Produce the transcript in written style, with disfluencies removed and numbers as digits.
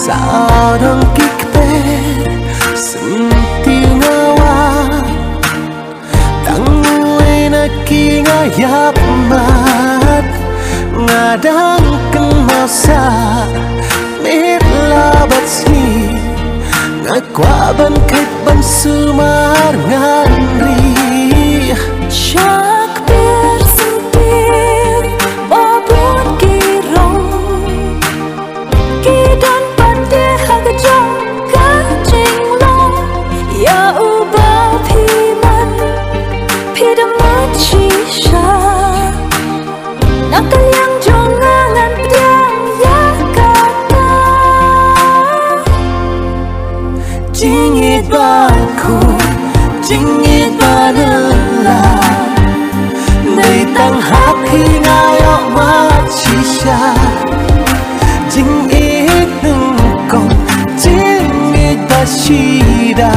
Sarang kikpe sentiu ngawa Tanguay na kingayak mat Ngadang kenmasa Mít labat si Ngakwaban kait ban sumar ngandri Chắc biết sentir babon kirong Kidan pati hagajong kajing long Ya ubah piman Pidamat shisha Nakal yang jongangan pedang ya kata Jingit baku Jingit banela Đầy tăng hát khi ngài ở mắt shisha Jingit nung kong Jingit bashida